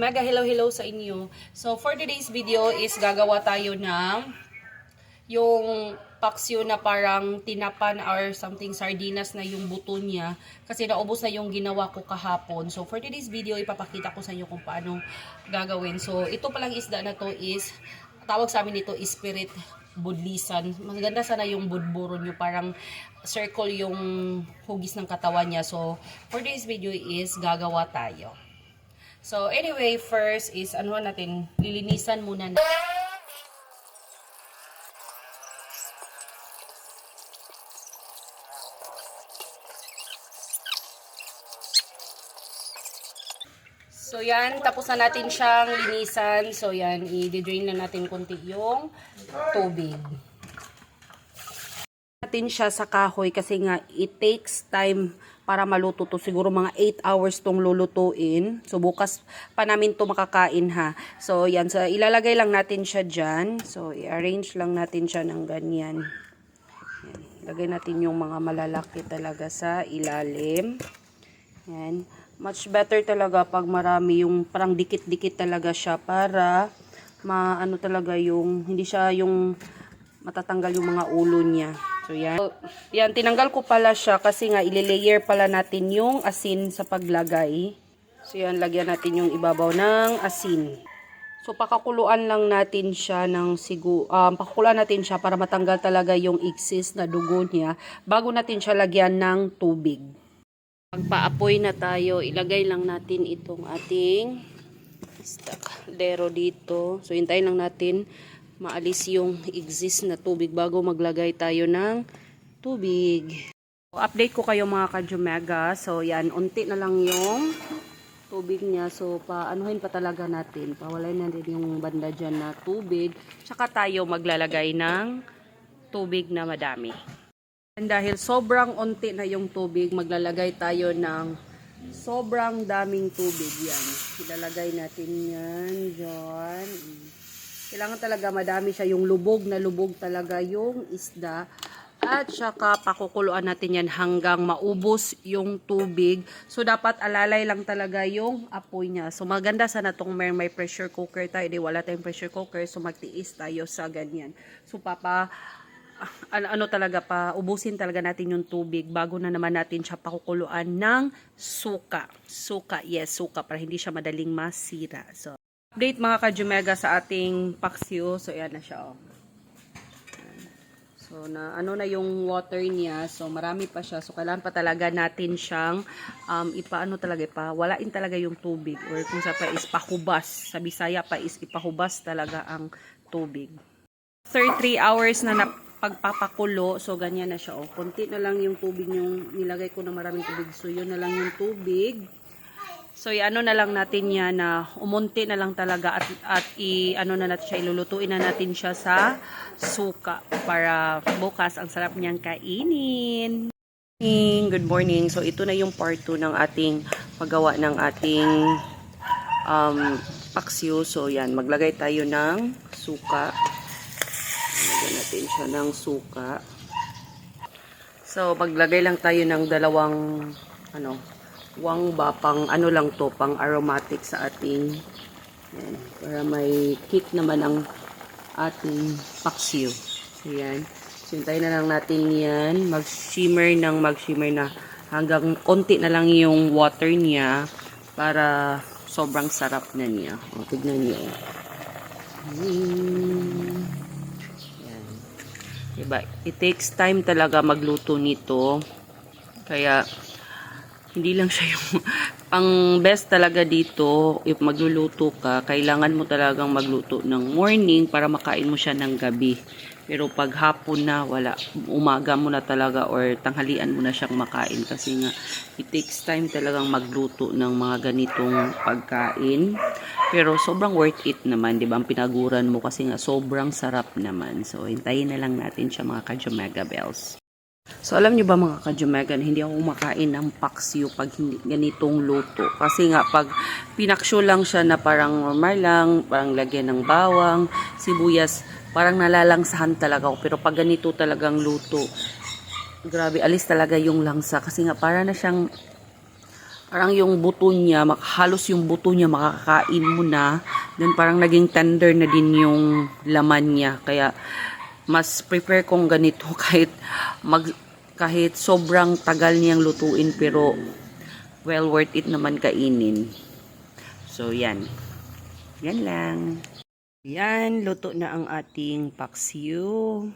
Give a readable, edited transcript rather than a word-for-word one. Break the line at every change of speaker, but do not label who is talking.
Mega hello sa inyo. So for today's video is gagawa tayo ng yung paksiw na parang tinapan or something sardinas na yung buto niya kasi naubos na yung ginawa ko kahapon. So for today's video ipapakita ko sa inyo kung paano gagawin. So ito palang isda na to is tawag sa amin ito is spirit budlisan. Maganda sana yung budburo nyo, parang circle yung hugis ng katawan niya. So for today's video is gagawa tayo. So anyway, first is ano natin, lilinisan muna na. So yan, tapos na natin siyang linisan. So yan, i-drain na natin konti yung tubig. Natin siya sa kahoy kasi nga it takes time para maluto to. Siguro mga 8 hours tong lulutuin. So bukas pa namin to makakain ha. So yan, so ilalagay lang natin siya dyan. So i-arrange lang natin siya ng ganyan. Yan. Lagay natin yung mga malalaki talaga sa ilalim. Yan. Much better talaga pag marami yung parang dikit-dikit talaga siya para maano talaga yung hindi siya yung matatanggal yung mga ulo niya. So yan. So, yan, tinanggal ko pala siya kasi nga ile-layer pala natin yung asin sa paglagay. So yan, lagyan natin yung ibabaw ng asin. So pakakuluan lang natin siya ng pakakuluan natin siya para matanggal talaga yung excess na dugo niya bago natin siya lagyan ng tubig. Pagpaapoy na tayo, ilagay lang natin itong ating kaldero dito. So hintayin lang natin maalis yung exist na tubig bago maglagay tayo ng tubig. So, update ko kayo mga ka-Jumega. So yan, unti na lang yung tubig niya. So paanuhin pa talaga natin. Pawalay na rin yung banda dyan na tubig. Tsaka tayo maglalagay ng tubig na madami. And dahil sobrang unti na yung tubig, maglalagay tayo ng sobrang daming tubig. Yan. Ilalagay natin yan dyan. Kailangan talaga madami siya, yung lubog na lubog talaga yung isda. At saka pakukuluan natin yan hanggang maubos yung tubig. So dapat alalay lang talaga yung apoy niya. So maganda sana itong may pressure cooker tayo. Di wala tayong pressure cooker, so magtiis tayo sa ganyan. So ubusin talaga natin yung tubig bago na naman natin siya pakukuluan ng suka. Suka, yes, suka para hindi siya madaling masira. So update mga ka-Jumega sa ating paksiw. So yan na siya, oh. So na ano na yung water niya. So marami pa siya. So kailangan pa talaga natin siyang walain talaga yung tubig, or kung sa pa is pahubas. Sa Bisaya pa is ipahubas talaga ang tubig. After 3 hours na pagpapakulo, so ganyan na siya, oh. Konti na lang yung tubig yung nilagay ko na maraming tubig. So yun na lang yung tubig. So ano na lang natin yan na umunti na lang talaga at ilulutuin na natin siya sa suka para bukas ang sarap niyang kainin. Good morning. So ito na yung part 2 ng ating paggawa ng ating paksiw. So yan, maglagay tayo ng suka. Lagyan natin siya ng suka. So maglagay lang tayo ng dalawang wangba, pang lang to, pang aromatic sa ating yan, para may kick naman ang ating paksiw. So yan, sintayin na lang natin yan mag-shimmer na hanggang konti na lang yung water niya para sobrang sarap na niya. O, tignan niyo. Yan. Diba? It takes time talaga magluto nito, kaya hindi lang siya yung pang best talaga dito. If magluluto ka, kailangan mo talagang magluto ng morning para makain mo siya ng gabi. Pero pag hapon na, wala, umaga mo na talaga or tanghalian mo na siyang makain kasi nga it takes time talagang magluto ng mga ganitong pagkain. Pero sobrang worth it naman, 'di ba? Ang pinaguran mo kasi nga sobrang sarap naman. So hintayin na lang natin siya mga ka-Jumega Bells. So alam niyo ba mga ka-Jumega, hindi ako kumakain ng paksiw pag hindi ganitong luto. Kasi nga pag pinaksyo lang siya na parang normal lang, parang lagyan ng bawang, sibuyas, parang nalalangsahan talaga ako. Pero pag ganito talagang luto, grabe, alis talaga yung langsa. Kasi nga para na siyang Parang yung buto niya, halos yung buto niya makakain mo na. Then parang naging tender na din yung laman niya. Kaya mas prefer kong ganito kahit sobrang tagal niyang lutuin pero well worth it naman kainin. So yan. Yan lang. Yan, luto na ang ating paksiw.